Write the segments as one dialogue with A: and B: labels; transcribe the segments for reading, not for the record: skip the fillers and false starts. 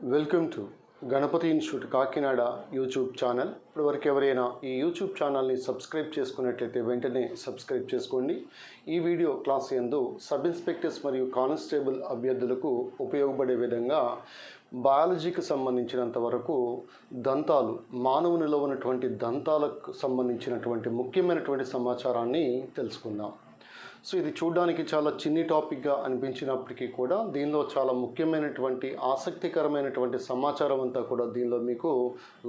A: Welcome to Ganapathi institute Kakinada YouTube channel. ఇప్పటివరకు ఎవరైనా ఈ యూట్యూబ్ ఛానల్ని సబ్స్క్రైబ్ చేసుకున్నట్లయితే వెంటనే సబ్స్క్రైబ్ చేసుకోండి. ఈ వీడియో క్లాస్ యందు సబ్ ఇన్స్పెక్టర్స్ మరియు కానిస్టేబుల్ అభ్యర్థులకు ఉపయోగపడే విధంగా బయాలజీకి సంబంధించినంత వరకు దంతాలు, మానవునిలో ఉన్నటువంటి దంతాలకు సంబంధించినటువంటి ముఖ్యమైనటువంటి సమాచారాన్ని తెలుసుకుందాం. సో ఇది చూడడానికి చాలా చిన్ని టాపిక్గా అనిపించినప్పటికీ కూడా దీనిలో చాలా ముఖ్యమైనటువంటి ఆసక్తికరమైనటువంటి సమాచారం అంతా కూడా దీనిలో మీకు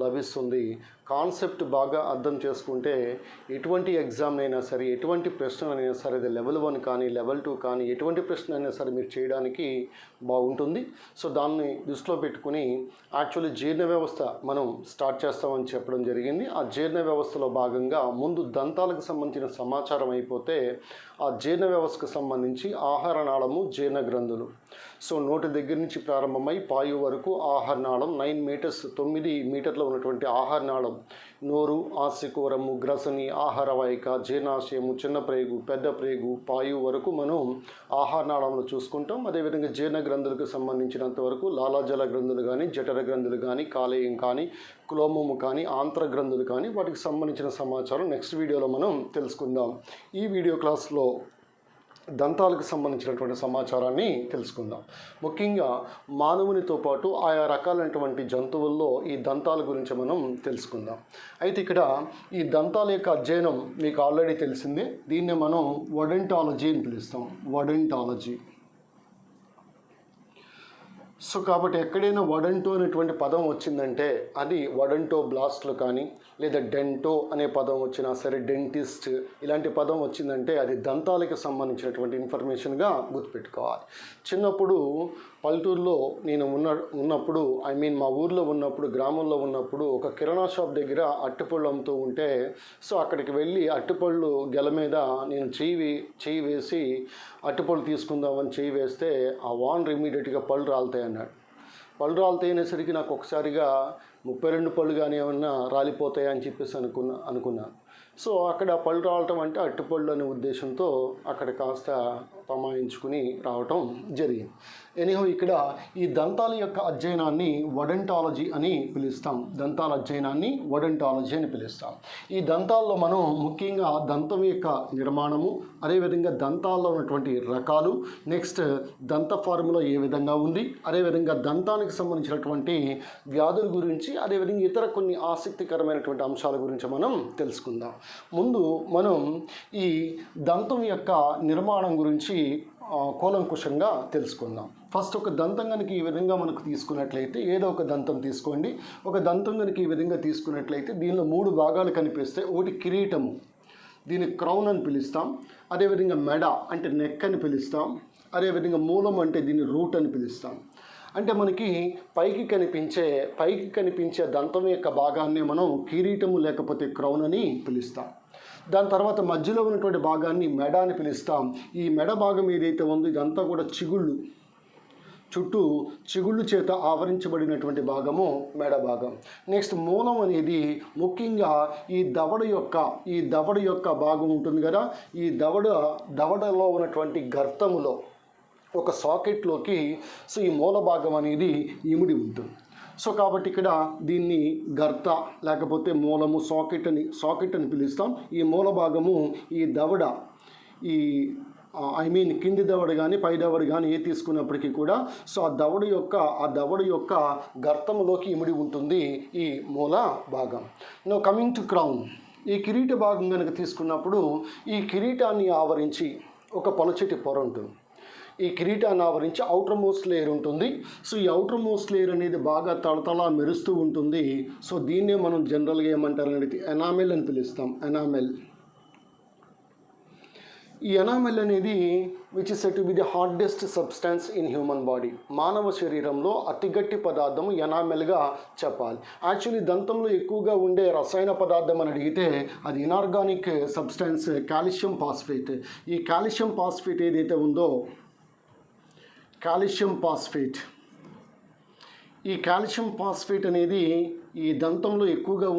A: లభిస్తుంది. కాన్సెప్ట్ బాగా అర్థం చేసుకుంటే ఎటువంటి ఎగ్జామ్ అయినా సరే, ఎటువంటి ప్రశ్నలైనా సరే, అది లెవెల్ 1 కానీ లెవెల్ 2 కానీ ఎటువంటి ప్రశ్న అయినా సరే మీరు చేయడానికి బాగుంటుంది. సో దాన్ని దృష్టిలో పెట్టుకుని యాక్చువల్లీ జీర్ణ వ్యవస్థ మనం స్టార్ట్ చేస్తామని చెప్పడం జరిగింది. ఆ జీర్ణ వ్యవస్థలో భాగంగా ముందు దంతాలకు సంబంధించిన సమాచారం అయిపోతే ఆ జీర్ణ వ్యవస్థకు సంబంధించి ఆహార నాళము, జీర్ణ గ్రంథులు. సో నోటి దగ్గర నుంచి ప్రారంభమై పాయు వరకు ఆహార నాళం 9 మీటర్ల ఉన్నటువంటి ఆహార నాళం, నోరు, ఆస్యకూరము, గ్రసని, ఆహార వాహిక, జీర్ణాశయము, చిన్న ప్రేగు, పెద్ద ప్రేగు, పాయు వరకు మనం ఆహార నాళంలో చూసుకుంటాం. అదేవిధంగా జీర్ణ గ్రంథులకు సంబంధించినంత వరకు లాలాజల గ్రంథులు కానీ, జఠర గ్రంథులు కానీ, కాలేయం కానీ, క్లోమము కానీ, ఆంత్ర గ్రంథులు కానీ, వాటికి సంబంధించిన సమాచారం నెక్స్ట్ వీడియోలో మనం తెలుసుకుందాం. ఈ వీడియో క్లాస్లో దంతాలకు సంబంధించినటువంటి సమాచారాన్ని తెలుసుకుందాం. ముఖ్యంగా మానవునితో పాటు ఆయా రకాలైనటువంటి జంతువుల్లో ఈ దంతాల గురించి మనం తెలుసుకుందాం. అయితే ఇక్కడ ఈ దంతాల యొక్క అధ్యయనం మీకు ఆల్రెడీ తెలిసిందే. దీన్నే మనం ఒడెంటాలజీ అని పిలుస్తాం. ఒడెంటాలజీ. సో కాబట్టి ఎక్కడైనా వడంటో అనేటువంటి పదం వచ్చిందంటే అది వడంటో బ్లాస్ట్లు కానీ, లేదా డెంటో అనే పదం వచ్చినా సరే, డెంటిస్ట్ ఇలాంటి పదం వచ్చిందంటే అది దంతాలకు సంబంధించినటువంటి ఇన్ఫర్మేషన్గా గుర్తుపెట్టుకోవాలి. చిన్నప్పుడు పల్లెటూరులో నేను ఉన్నప్పుడు మా ఊర్లో ఉన్నప్పుడు, గ్రామంలో ఉన్నప్పుడు ఒక కిరాణా షాప్ దగ్గర అరటిపళ్ళు అమ్ముతూ ఉంటే, సో అక్కడికి వెళ్ళి అరటిపళ్ళు గెల మీద నేను చెయ్యి వేసి అరటిపళ్ళు తీసుకుందామని చెయ్యి వేస్తే ఆ వానర్ ఇమీడియట్గా పళ్ళు రాలుతాయి అన్నాడు. పళ్ళు రాలుతాయి అనేసరికి నాకు ఒకసారిగా 32 పళ్ళు కానీ ఏమన్నా రాలిపోతాయా అని చెప్పేసి అనుకున్నాను. సో అక్కడ పళ్ళు రావటం అంటే అరటిపళ్ళు అనే ఉద్దేశంతో అక్కడ కాస్త తమాయించుకుని రావటం జరిగింది. ఎనీహో ఇక్కడ ఈ దంతాల యొక్క అధ్యయనాన్ని ఒడెంటాలజీ అని పిలుస్తాం. దంతాల అధ్యయనాన్ని ఒడెంటాలజీ అని పిలుస్తాం. ఈ దంతాల్లో మనం ముఖ్యంగా దంతం యొక్క నిర్మాణము, అదేవిధంగా దంతాల్లో ఉన్నటువంటి రకాలు, నెక్స్ట్ దంత ఫార్ములా ఏ విధంగా ఉంది, అదేవిధంగా దంతానికి సంబంధించినటువంటి వ్యాధుల గురించి, అదేవిధంగా ఇతర కొన్ని ఆసక్తికరమైనటువంటి అంశాల గురించి మనం తెలుసుకుందాం. ముందు మనం ఈ దంతం యొక్క నిర్మాణం గురించి కూలంకుషంగా తెలుసుకుందాం. ఫస్ట్ ఒక దంతం కనుక ఈ విధంగా మనకు తీసుకున్నట్లయితే, ఏదో ఒక దంతం తీసుకోండి. ఒక దంతం కనుక ఈ విధంగా తీసుకున్నట్లయితే దీనిలో 3 భాగాలు కనిపిస్తాయి. ఒకటి కిరీటము, దీన్ని క్రౌన్ అని పిలుస్తాం. అదేవిధంగా మెడ అంటే నెక్ అని పిలుస్తాం. అదేవిధంగా మూలం అంటే దీన్ని రూట్ అని పిలుస్తాం. అంటే మనకి పైకి కనిపించే దంతం యొక్క భాగాన్ని మనం కిరీటము లేకపోతే క్రౌన్ అని పిలుస్తాం. దాని తర్వాత మధ్యలో ఉన్నటువంటి భాగాన్ని మెడ అని పిలుస్తాం. ఈ మెడ భాగం ఏదైతే ఉందో ఇదంతా కూడా చుట్టూ చిగుళ్ళు చేత ఆవరించబడినటువంటి భాగము మెడ భాగం. నెక్స్ట్ మూలం అనేది ముఖ్యంగా ఈ దవడ యొక్క భాగం ఉంటుంది కదా, ఈ దవడలో ఉన్నటువంటి గర్తములో ఒక సాకెట్లోకి సో ఈ మూల భాగం అనేది ఇమిడి ఉంటుంది. సో కాబట్టి ఇక్కడ దీన్ని గర్త లేకపోతే మూలము, సాకెట్ అని పిలుస్తాం. ఈ మూల భాగము ఈ దవడ, కింది దవడ కానీ పై దవడ కానీ ఏ తీసుకున్నప్పటికీ కూడా సో ఆ దవడ యొక్క గర్తములోకి ఇమిడి ఉంటుంది ఈ మూల భాగం. No coming to crown. ఈ కిరీట భాగం కనుక తీసుకున్నప్పుడు ఈ కిరీటాన్ని ఆవరించి ఒక పలుచటి పొర ఉంటుంది. ఈ కిరీటాన్ని ఆవరించి అవుటర్ మోస్ట్ లేయర్ ఉంటుంది. సో ఈ అవుటర్ మోస్ట్ లేయర్ అనేది బాగా తళతళ మెరుస్తూ ఉంటుంది. సో దీన్నే మనం జనరల్గా ఏమంటారు అనేది ఎనామెల్ అని పిలుస్తాం. ఎనామెల్. ఈ ఎనామెల్ అనేది which is said to be the hardest substance in human body. మానవ శరీరంలో అతి గట్టి పదార్థము ఎనామెల్గా చెప్పాలి. యాక్చువల్లీ దంతంలో ఎక్కువగా ఉండే రసాయన పదార్థం అని అడిగితే అది ఇనార్గానిక్ సబ్స్టాన్స్ కాల్షియం ఫాస్ఫేట్. ఈ కాల్షియం ఫాస్ఫేట్ ఏదైతే ఉందో, ఈ కాల్షియం ఫాస్ఫేట్ అనేది ఈ దంతంలో ఎక్కువగా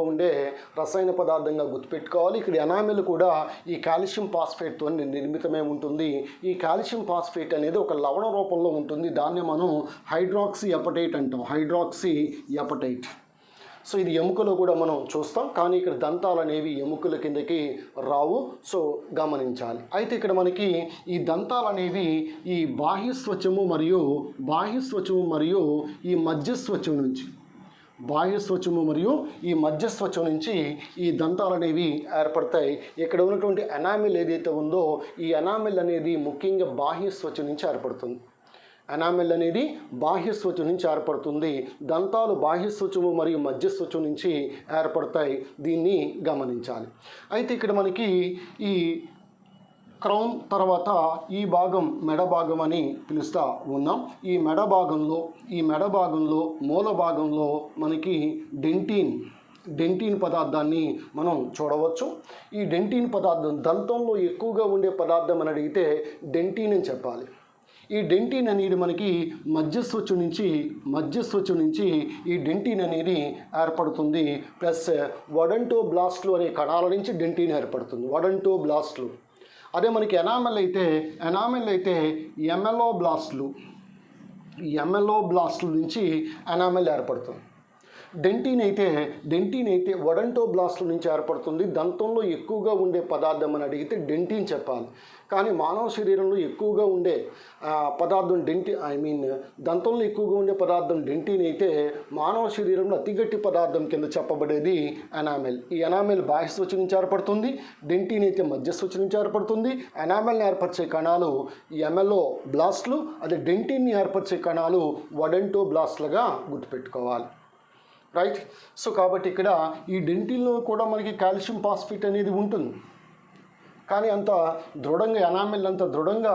A: ఉండే రసాయన పదార్థంగా గుర్తుపెట్టుకోవాలి. ఇక్కడ ఎనామిల్ కూడా ఈ కాల్షియం ఫాస్ఫేట్తో నిర్మితమై ఉంటుంది. ఈ కాల్షియం ఫాస్ఫేట్ అనేది ఒక లవణ రూపంలో ఉంటుంది. దాన్ని మనం హైడ్రాక్సీ ఎపటైట్ అంటాం, హైడ్రాక్సీ ఎపటైట్. సో ఇది ఎముకలో కూడా మనం చూస్తాం, కానీ ఇక్కడ దంతాలు అనేవి ఎముకల కిందకి రావు. సో గమనించాలి. అయితే ఇక్కడ మనకి ఈ దంతాలు అనేవి ఈ బాహ్యస్వచము మరియు ఈ మధ్యస్వచం నుంచి ఈ మధ్యస్వచం నుంచి ఈ దంతాలు అనేవి ఏర్పడతాయి. ఇక్కడ ఉన్నటువంటి ఎనామిల్ ఏదైతే ఉందో ఈ ఎనామిల్ అనేది ముఖ్యంగా బాహ్యస్వచం నుంచి ఏర్పడుతుంది. ఎనామిల్ అనేది బాహ్యస్వచం నుంచి ఏర్పడుతుంది. దంతాలు బాహ్యస్వచము మరియు మధ్యస్వచం నుంచి ఏర్పడతాయి. దీన్ని గమనించాలి. అయితే ఇక్కడ మనకి ఈ క్రౌన్ తర్వాత ఈ భాగం మెడ భాగం అని పిలుస్తూ ఉన్నాం. ఈ మెడ భాగంలో మూల భాగంలో మనకి డెంటిన్ పదార్థాన్ని మనం చూడవచ్చు. ఈ డెంటిన్ పదార్థం దంతంలో ఎక్కువగా ఉండే పదార్థం అని అడిగితే డెంటిన్ అని చెప్పాలి. ఈ డెంటిన్ అనేది మనకి మధ్యస్వచం నుంచి ఈ డెంటిన్ అనేది ఏర్పడుతుంది. ప్లస్ వడంటోబ్లాస్ట్లు అనే కణాల నుంచి డెంటిన్ ఏర్పడుతుంది, వడంటోబ్లాస్ట్లు. అదే మనకి ఎనామెల్ అయితే ఎమెలోబ్లాస్ట్లు నుంచి ఎనామెల్ ఏర్పడుతుంది. డెంటిన్ అయితే వడంటోబ్లాస్ట్ల నుంచి ఏర్పడుతుంది. దంతంలో ఎక్కువగా ఉండే పదార్థం అని అడిగితే డెంటిన్ చెప్పాలి. కానీ మానవ శరీరంలో ఎక్కువగా ఉండే పదార్థం దంతంలో ఎక్కువగా ఉండే పదార్థం డెంటిన్ అయితే మానవ శరీరంలో అతిగట్టి పదార్థం కింద చెప్పబడేది ఎనామెల్. ఈ ఎనామెల్ బాహ్యస్వచం నుంచి ఏర్పడుతుంది. డెంటిన్ అయితే మధ్యస్వచం నుంచి ఏర్పడుతుంది. ఎనామెల్ని ఏర్పరిచే కణాలు ఎమెలోబ్లాస్ట్లు, అదే డెంటిన్ని ఏర్పరిచే కణాలు వడంటోబ్లాస్ట్లుగా గుర్తుపెట్టుకోవాలి. రైట్. సో కాబట్టి ఇక్కడ ఈ డెంటిన్లో కూడా మనకి కాల్షియం ఫాస్ఫేట్ అనేది ఉంటుంది, కానీ అంత దృఢంగా ఎనామిల్ అంత దృఢంగా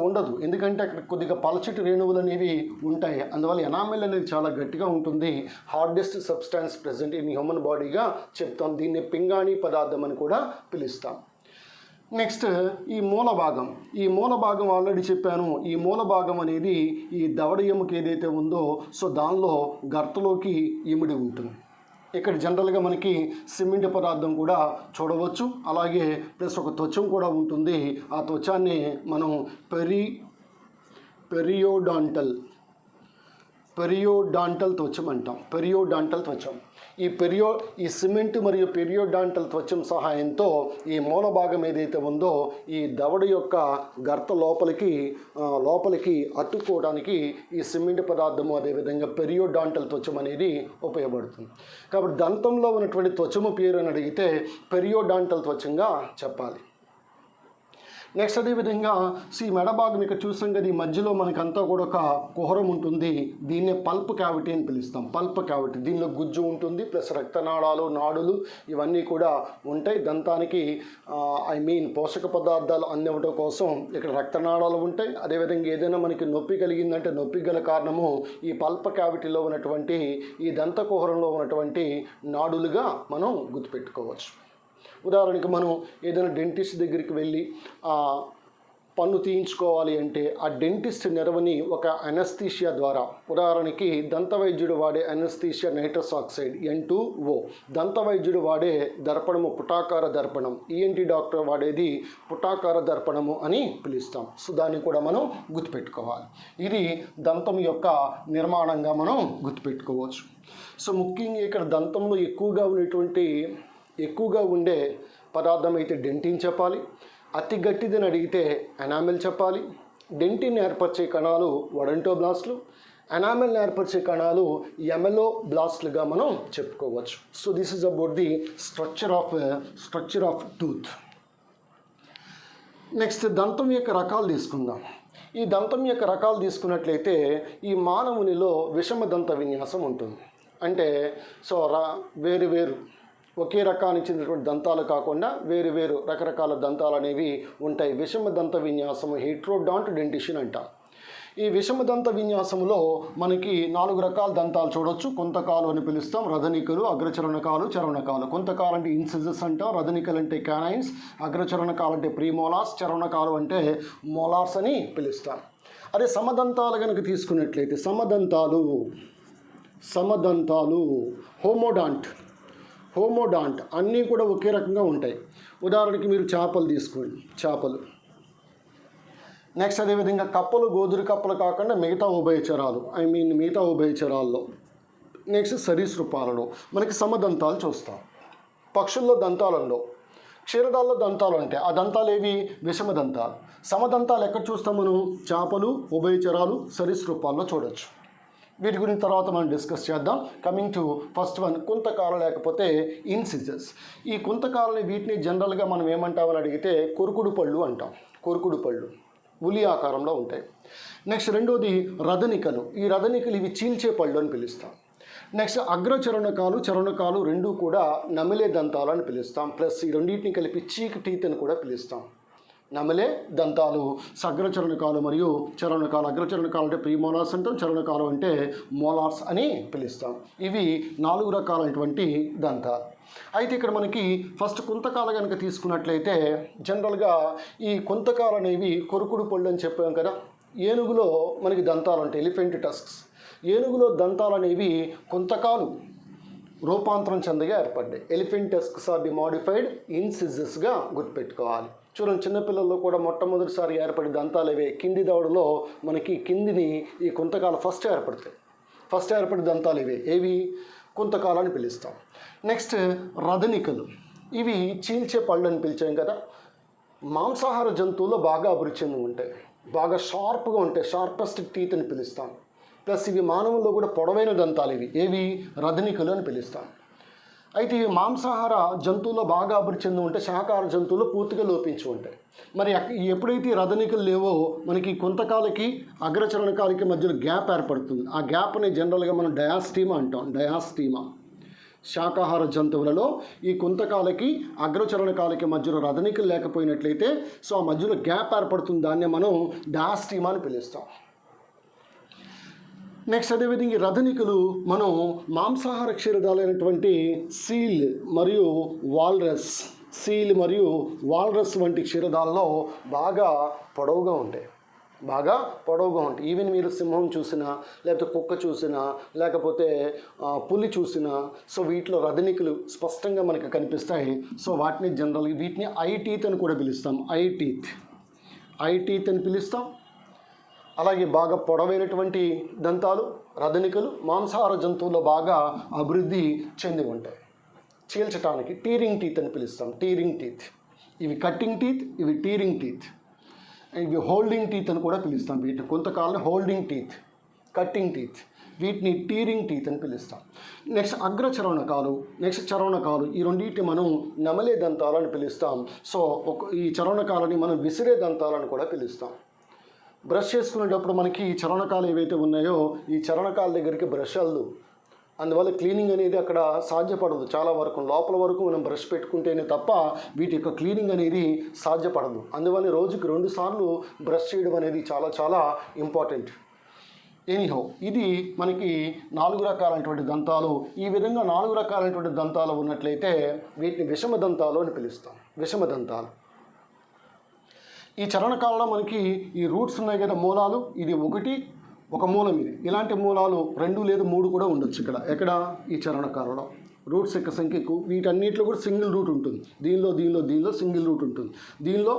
A: ఉండదు. ఎందుకంటే అక్కడ కొద్దిగా పలచటి రేణువులు అనేవి ఉంటాయి. అందువల్ల ఎనామిల్ అనేది చాలా గట్టిగా ఉంటుంది. Hardest substance present in human బాడీగా చెప్తాం. దీన్ని పింగాణి పదార్థం అని కూడా పిలుస్తాం. నెక్స్ట్ ఈ మూల భాగం ఆల్రెడీ చెప్పాను. ఈ మూల భాగం అనేది ఈ దవడ ఎముక ఏదైతే ఉందో దానిలో గర్తలోకి ఇమిడి ఉంటుంది. ఇక్కడ జనరల్గా మనకి సిమెంట్ పదార్థం కూడా చూడవచ్చు. అలాగే ప్లస్ ఒక త్వచం కూడా ఉంటుంది. ఆ త్వచాన్ని మనం పెరియోడాంటల్ త్వచం అంటాం, పెరియోడాంటల్ త్వచం. ఈ సిమెంట్ మరియు పెరియోడాంటల్ త్వచం సహాయంతో ఈ మూల భాగం ఏదైతే ఉందో ఈ దవడ యొక్క గర్త లోపలికి అతుక్కోవడానికి ఈ సిమెంట్ పదార్థము అదేవిధంగా పెరియోడాంటల్ త్వచం అనేది ఉపయోగపడుతుంది. కాబట్టి దంతంలో ఉన్నటువంటి త్వచము పేరు అని అడిగితే పెరియోడాంటల్ త్వచంగా చెప్పాలి. నెక్స్ట్ అదేవిధంగా మెడ భాగం ఇక్కడ చూసాం కదా, ఈ మధ్యలో మనకంతా కూడా ఒక కుహరం ఉంటుంది. దీన్నే పల్ప్ క్యావిటీ అని పిలుస్తాం. పల్ప్ క్యావిటీ, దీనిలో గుజ్జు ఉంటుంది, ప్లస్ రక్తనాళాలు, నాడులు ఇవన్నీ కూడా ఉంటాయి. దంతానికి పోషక పదార్థాలు అందివ్వడం కోసం ఇక్కడ రక్తనాళాలు ఉంటాయి. అదేవిధంగా ఏదైనా మనకి నొప్పి కలిగిందంటే నొప్పి గల కారణము ఈ పల్ప్ క్యావిటీలో ఉన్నటువంటి ఈ దంత కుహరంలో ఉన్నటువంటి నాడులుగా మనం గుర్తుపెట్టుకోవచ్చు. ఉదాహరణకి మనం ఏదైనా డెంటిస్ట్ దగ్గరికి వెళ్ళి పన్ను తీయించుకోవాలి అంటే ఆ డెంటిస్ట్ నెరవని ఒక అనస్థీషియా ద్వారా, ఉదాహరణకి దంత వైద్యుడు వాడే అనస్థీషియా నైట్రస్ ఆక్సైడ్ N2O, దంత వైద్యుడు వాడే దర్పణము పుటాకార దర్పణం, ENT డాక్టర్ వాడేది పుటాకార దర్పణము అని పిలుస్తాం. దాన్ని కూడా మనం గుర్తుపెట్టుకోవాలి. ఇది దంతం యొక్క నిర్మాణంగా మనం గుర్తుపెట్టుకోవచ్చు. ముఖ్యంగా ఇక్కడ దంతంలో ఎక్కువగా ఉండే పదార్థం అయితే డెంటిన్ చెప్పాలి. అతి గట్టిదని అడిగితే ఎనామిల్ చెప్పాలి. డెంటిన్ ఏర్పరిచే కణాలు వడంటోబ్లాస్ట్లు, ఎనామిల్ని ఏర్పరిచే కణాలు ఎమెలోబ్లాస్ట్లుగా మనం చెప్పుకోవచ్చు. This is about the structure of tooth. Next దంతం యొక్క రకాలు తీసుకుందాం. ఈ దంతం యొక్క రకాలు తీసుకున్నట్లయితే ఈ మానవునిలో విషమ దంత విన్యాసం ఉంటుంది. అంటే వేరు ఒకే రకానికి చెందినటువంటి దంతాలు కాకుండా వేరు రకరకాల దంతాలు అనేవి ఉంటాయి. విషమ దంత విన్యాసము హెట్రోడాంట్ డెంటిషన్ అంటాం. ఈ విషమ దంత విన్యాసములో మనకి 4 రకాల దంతాలు చూడొచ్చు. కొంతకాలు అని పిలుస్తాం, రథనికలు, అగ్రచరణకాలు, చరణకాలు. కొంతకాలు అంటే ఇన్సిజర్స్ అంటాం, రథనికలు అంటే క్యానైన్స్, అగ్రచరణకాలు అంటే ప్రీమోలార్స్, చరణకాలు అంటే మోలార్స్ అని పిలుస్తాం. అదే సమదంతాలు కనుక తీసుకున్నట్లయితే సమదంతాలు, హోమోడాంట్ అన్నీ కూడా ఒకే రకంగా ఉంటాయి. ఉదాహరణకి మీరు చేపలు తీసుకోండి, చేపలు. నెక్స్ట్ అదేవిధంగా కప్పలు, గోధుమ కప్పలు కాకుండా మిగతా ఉభయచరాల్లో. నెక్స్ట్ సరీసృపాలలో మనకి సమదంతాలు చూస్తాం. పక్షుల్లో దంతాలు ఉండవు. క్షీరదాల్లో దంతాలు ఉంటాయి. ఆ దంతాలు ఏవి? విషమదంతాలు. సమదంతాలు ఎక్కడ చూస్తాం మనం? చేపలు, ఉభయచరాలు, సరీసృపాల్లో చూడొచ్చు. వీటి గురించి తర్వాత మనం డిస్కస్ చేద్దాం. కమింగ్ టు ఫస్ట్ వన్, కుంతకాలు లేకపోతే ఇన్సిజెస్. ఈ కుంతకాలని వీటిని జనరల్గా మనం ఏమంటామని అడిగితే కొరుకుడు పళ్ళు అంటాం. కొరుకుడు పళ్ళు ఉలి ఆకారంలో ఉంటాయి. నెక్స్ట్ రెండోది రదనికలు. ఈ రదనికలు ఇవి చీల్చే పళ్ళు అని పిలుస్తాం. నెక్స్ట్ చరణకాలు రెండూ కూడా నమిలే దంతాలు అని పిలుస్తాం. ప్లస్ ఈ రెండింటిని కలిపి చీక్ టీత్ అని కూడా పిలుస్తాం. నమిలే దంతాలు అగ్రచరణకాలు మరియు చరణకాలు. అగ్రచరణకాలు అంటే ప్రీమోలార్స్ అంటాం, చరణకాలు అంటే మోలార్స్ అని పిలుస్తాం. ఇవి 4 రకాలైనటువంటి దంతాలు. అయితే ఇక్కడ మనకి ఫస్ట్ కుంతకాలు కనుక తీసుకున్నట్లయితే జనరల్గా ఈ కుంతకాలు అనేవి కొరుకుడు పళ్ళు అని చెప్పాం కదా. ఏనుగులో మనకి దంతాలు ఉంటాయి, ఎలిఫెంట్ టస్క్స్. ఏనుగులో దంతాలు అనేవి కుంతకాలు రూపాంతరం చెందగా ఏర్పడ్డాయి. Elephant tusks are the modified ఇన్సిజెస్గా గుర్తుపెట్టుకోవాలి. చూడండి, చిన్నపిల్లల్లో కూడా మొట్టమొదటిసారి ఏర్పడే దంతాలు ఇవే. కింది దవడలో మనకి కిందిని ఈ కుంతకాలు ఫస్ట్ ఏర్పడతాయి. ఫస్ట్ ఏర్పడే దంతాలు ఇవే. ఏవి? కుంతకాలు అని పిలుస్తాం. నెక్స్ట్ రదనికలు. ఇవి చీల్చే పళ్ళు అని పిలిచాం కదా. మాంసాహార జంతువుల్లో బాగా అభివృద్ధి చెంది ఉంటాయి, బాగా షార్ప్గా ఉంటాయి, షార్పెస్ట్ టీత్ అని పిలుస్తాం. ప్లస్ ఇవి మానవుల్లో కూడా పొడవైన దంతాలు ఇవి. ఏవి? రదనికలు అని పిలుస్తాం. అయితే ఇవి మాంసాహార జంతువుల్లో బాగా అభివృద్ధి చెంది ఉంటే శాకాహార జంతువుల్లో పూర్తిగా లోపించి ఉంటాయి. మరి ఎప్పుడైతే రదనికలు లేవో మనకి కుంతకాలకి అగ్రచరణకాలకి మధ్యలో గ్యాప్ ఏర్పడుతుంది. ఆ గ్యాప్ని జనరల్గా మనం డయాస్టీమా అంటాం. డయాస్టీమా. శాకాహార జంతువులలో ఈ కుంతకాలకి అగ్రచరణకాలకి మధ్యలో రదనికలు లేకపోయినట్లయితే సో ఆ మధ్యలో గ్యాప్ ఏర్పడుతుంది. దాన్నే మనం డయాస్టీమా అని పిలుస్తాం. నెక్స్ట్ అదేవిధంగా ఈ రదనికలు మనం మాంసాహార క్షీరదాలైనటువంటి సీల్ మరియు వాల్రస్ వంటి క్షీరదాల్లో బాగా పొడవుగా ఉంటాయి. ఈవెన్ మీరు సింహం చూసినా, లేకపోతే కుక్క చూసినా, లేకపోతే పులి చూసినా సో వీటిలో రదనికలు స్పష్టంగా మనకు కనిపిస్తాయి. సో వీటిని ఐ టీత్ అని కూడా పిలుస్తాం. ఐ టీత్ అని పిలుస్తాం. అలాగే బాగా పొడవైనటువంటి దంతాలు రదనికలు మాంసాహార జంతువుల్లో బాగా అభివృద్ధి చెంది ఉంటాయి. చీల్చడానికి టీరింగ్ టీత్ అని పిలుస్తాం. Tearing teeth. ఇవి కట్టింగ్ టీత్, ఇవి టీరింగ్ టీత్. ఇవి హోల్డింగ్ టీత్ అని కూడా పిలుస్తాం. వీటిని కొంతకాలం హోల్డింగ్ టీత్, కట్టింగ్ టీత్, వీటిని టీరింగ్ టీత్ అని పిలుస్తాం. నెక్స్ట్ చరణకాలు. ఈ రెండింటిని మనం నమలే దంతాలు అని పిలుస్తాం. సో ఈ చరణకాలని మనం విసిరే దంతాలని కూడా పిలుస్తాం. బ్రష్ చేసుకునేటప్పుడు మనకి ఈ చరణకాలు ఏవైతే ఉన్నాయో ఈ చరణకాల దగ్గరికి బ్రష్ వెళ్దు. అందువల్ల క్లీనింగ్ అనేది అక్కడ సాధ్యపడదు. చాలా వరకు లోపల వరకు మనం బ్రష్ పెట్టుకుంటేనే తప్ప వీటి యొక్క క్లీనింగ్ అనేది సాధ్యపడదు. అందువల్ల రోజుకి 2 సార్లు బ్రష్ చేయడం అనేది చాలా చాలా ఇంపార్టెంట్. ఎనీహౌ ఇది మనకి 4 రకాలైనటువంటి దంతాలు. ఈ విధంగా 4 రకాలైనటువంటి దంతాలు ఉన్నట్లయితే వీటిని విషమ దంతాలు అని పిలుస్తాం. విషమ దంతాలు. ఈ చరణకాలలో మనకి ఈ రూట్స్ ఉన్నాయి కదా, మూలాలు. ఇది ఒక మూలం. ఇది ఇలాంటి మూలాలు 2 లేదా 3 కూడా ఉండొచ్చు. ఎక్కడ ఈ చరణకాలలో రూట్స్ యొక్క సంఖ్య ఎక్కువ. వీటన్నిటిలో కూడా సింగిల్ రూట్ ఉంటుంది. దీనిలో సింగిల్ రూట్ ఉంటుంది. దీనిలో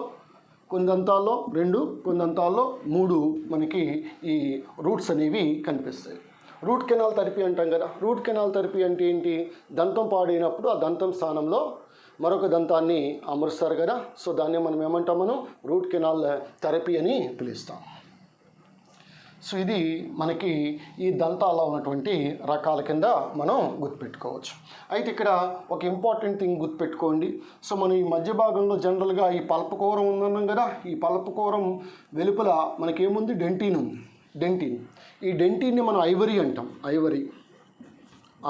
A: కొన్ని దంతాల్లో 2, కొన్ని దంతాల్లో 3 మనకి ఈ రూట్స్ అనేవి కనిపిస్తాయి. రూట్ కెనాల్ థెరపీ అంటాం కదా. రూట్ కెనాల్ థెరపీ అంటే ఏంటి? దంతం పాడైనప్పుడు ఆ దంతం స్థానంలో మరొక దంతాన్ని అమరుస్తారు కదా. సో దాన్ని మనం ఏమంటాం? రూట్ కెనాల్ థెరపీ అని పిలుస్తాం. సో ఇది మనకి ఈ దంతాల్లో ఉన్నటువంటి రకాల కింద మనం గుర్తుపెట్టుకోవచ్చు. అయితే ఇక్కడ ఒక ఇంపార్టెంట్ థింగ్ గుర్తుపెట్టుకోండి. సో మనం ఈ మధ్య భాగంలో జనరల్గా ఈ పల్పకోరం ఉందన్నాం కదా. ఈ పల్పకోరం వెలుపల మనకేముంది? డెంటిన్ ఉంది. ఈ డెంటిన్ని మనం ఐవరీ అంటాం.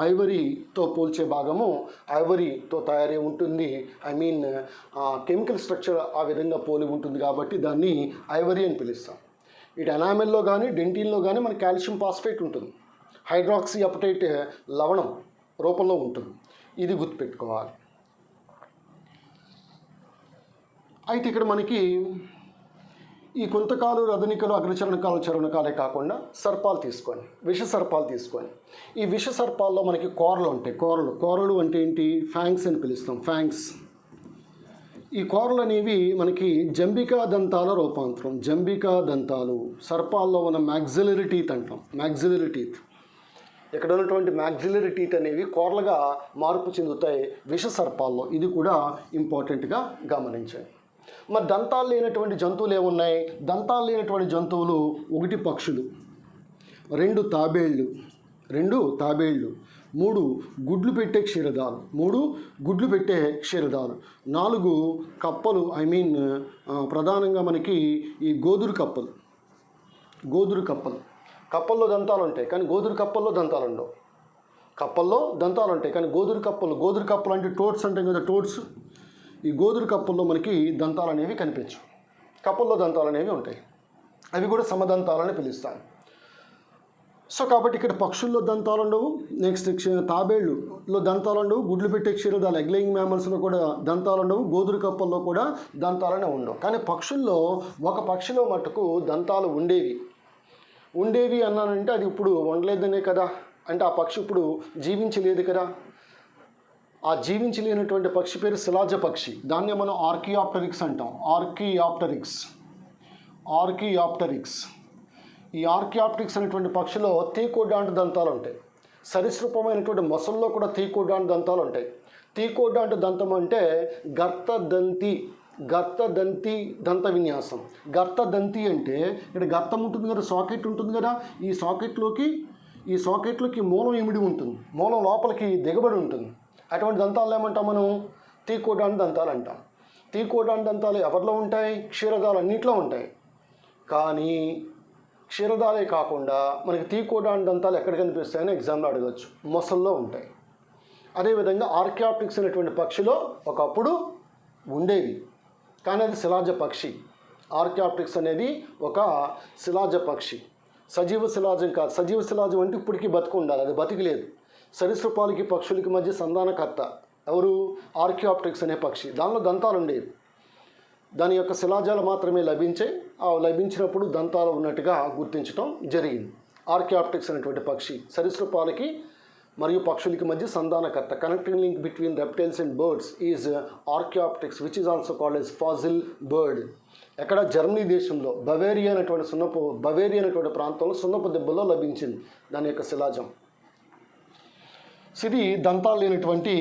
A: ఐవరీతో పోల్చే భాగము ఐవరీతో తయారై ఉంటుంది. కెమికల్ స్ట్రక్చర్ ఆ విధంగా పోలి ఉంటుంది కాబట్టి దాన్ని ఐవరీ అని పిలుస్తాం. ఇటు ఎనామెల్లో కానీ డెంటిన్లో కానీ మనకి కాల్షియం ఫాస్ఫేట్ ఉంటుంది. హైడ్రాక్సీ అపటైట్ లవణం రూపంలో ఉంటుంది. ఇది గుర్తుపెట్టుకోవాలి. అయితే ఇక్కడ మనకి ఈ కుంతకాలు, రదనికలు, అగ్రచరణకాలు, చరణకాలే కాకుండా సర్పాలు తీసుకోండి, విష సర్పాలు తీసుకోండి. ఈ విష సర్పాల్లో మనకి కోరలు ఉంటాయి. కోరలు అంటే ఏంటి? ఫ్యాంగ్స్ అని పిలుస్తాం, ఫ్యాంగ్స్. ఈ కోరలు అనేవి మనకి జంబికా దంతాల రూపాంతరం. జంబికా దంతాలు సర్పాల్లో ఉన్న మ్యాక్సిలరీ టీత్ అంటాం. మ్యాక్సిలరీ టీత్, ఇక్కడ ఉన్నటువంటి మ్యాక్సిలరీ టీత్ అనేవి కోరలుగా మార్పు చెందుతాయి విష సర్పాల్లో. ఇది కూడా ఇంపార్టెంట్గా గమనించండి. మరి దంతాలు లేనటువంటి జంతువులు ఏమున్నాయి? దంతాలు లేనటువంటి జంతువులు 1 పక్షులు, 2 తాబేళ్ళు, 3 గుడ్లు పెట్టే క్షీరదాలు, 4 కప్పలు, ప్రధానంగా మనకి ఈ గోదురు కప్పలు. కప్పల్లో దంతాలు ఉంటాయి కానీ గోదురు కప్పల్లో దంతాలు ఉండవు. కప్పల్లో దంతాలు ఉంటాయి కానీ గోదురు కప్పలు అంటే టోట్స్ అంటాం కదా, టోట్స్. ఈ గోదురు కప్పల్లో మనకి దంతాలు అనేవి కనిపించవు. కప్పల్లో దంతాలు అనేవి ఉంటాయి, అవి కూడా సమదంతాలని పిలుస్తాను. సో కాబట్టి ఇక్కడ పక్షుల్లో దంతాలు ఉండవు. నెక్స్ట్ తాబేళ్ళులో దంతాలు ఉండవు. గుడ్లు పెట్టే క్షీరదాలు, ఎగ్లయింగ్ మ్యామల్స్లో కూడా దంతాలు ఉండవు. గోదురు కప్పల్లో కూడా దంతాలనే ఉండవు. కానీ పక్షుల్లో ఒక పక్షిలో మటుకు దంతాలు ఉండేవి అన్నానంటే అది ఇప్పుడు ఉండలేదనే కదా, అంటే ఆ పక్షి ఇప్పుడు జీవించలేదు కదా. ఆ జీవించలేనటువంటి పక్షి పేరు శిలాజ పక్షి. దాన్నే మనం ఆర్కియాప్టెరిక్స్ అంటాం. ఆర్కియాప్టెరిక్స్. ఈ ఆర్కియాప్టెరిక్స్ అనేటువంటి పక్షిలో తీకోడాంటు దంతాలు ఉంటాయి. సరీసృపమైనటువంటి మొసల్లో కూడా తీకోడాంటు దంతాలు ఉంటాయి. తీకోడాంటు దంతం అంటే గర్తదంతి దంత విన్యాసం. గర్తదంతి అంటే ఇక్కడ గర్తం ఉంటుంది కదా, సాకెట్ ఉంటుంది కదా, ఈ సాకెట్లోకి మూలం ఇమిడి ఉంటుంది, మూలం లోపలికి దిగబడి ఉంటుంది. అటువంటి దంతాలు ఏమంటాం మనం? తీకోడాంటు దంతాలు అంటాం. తీకోడాంటు దంతాలు ఎవరిలో ఉంటాయి? క్షీరదాలు అన్నింటిలో ఉంటాయి. కానీ క్షీరదాలే కాకుండా మనకి తీకోడాంటు దంతాలు ఎక్కడ కనిపిస్తాయని ఎగ్జామ్లో అడగచ్చు. మొసల్లో ఉంటాయి. అదేవిధంగా ఆర్కియాప్టెరిక్స్ అనేటువంటి పక్షిలో ఒకప్పుడు ఉండేవి కానీ అది శిలాజ పక్షి. ఆర్కియాప్టెరిక్స్ అనేది ఒక శిలాజ పక్షి, సజీవ శిలాజం కాదు. సజీవ శిలాజం అంటే ఇప్పటికీ బతికి ఉండాలి, అది బతికిలేదు. సరీసృపాలకి పక్షులకి మధ్య సంధానకర్త ఎవరు? ఆర్కియాప్టెరిక్స్ అనే పక్షి. దానిలో దంతాలు ఉండేవి, దాని యొక్క శిలాజాలు మాత్రమే లభించాయి. ఆ లభించినప్పుడు దంతాలు ఉన్నట్టుగా గుర్తించడం జరిగింది. ఆర్కియాప్టెరిక్స్ అనేటువంటి పక్షి సరీసృపాలకి మరియు పక్షులకి మధ్య సంధానకర్త. Connecting link between reptiles and birds is archaeopteryx which is also called as fossil bird. ఎక్కడ? జర్మనీ దేశంలో బవేరియా అనేటువంటి ప్రాంతంలో సున్నపు దెబ్బలో లభించింది దాని యొక్క శిలాజం. ఇది దంతాలు లేనటువంటి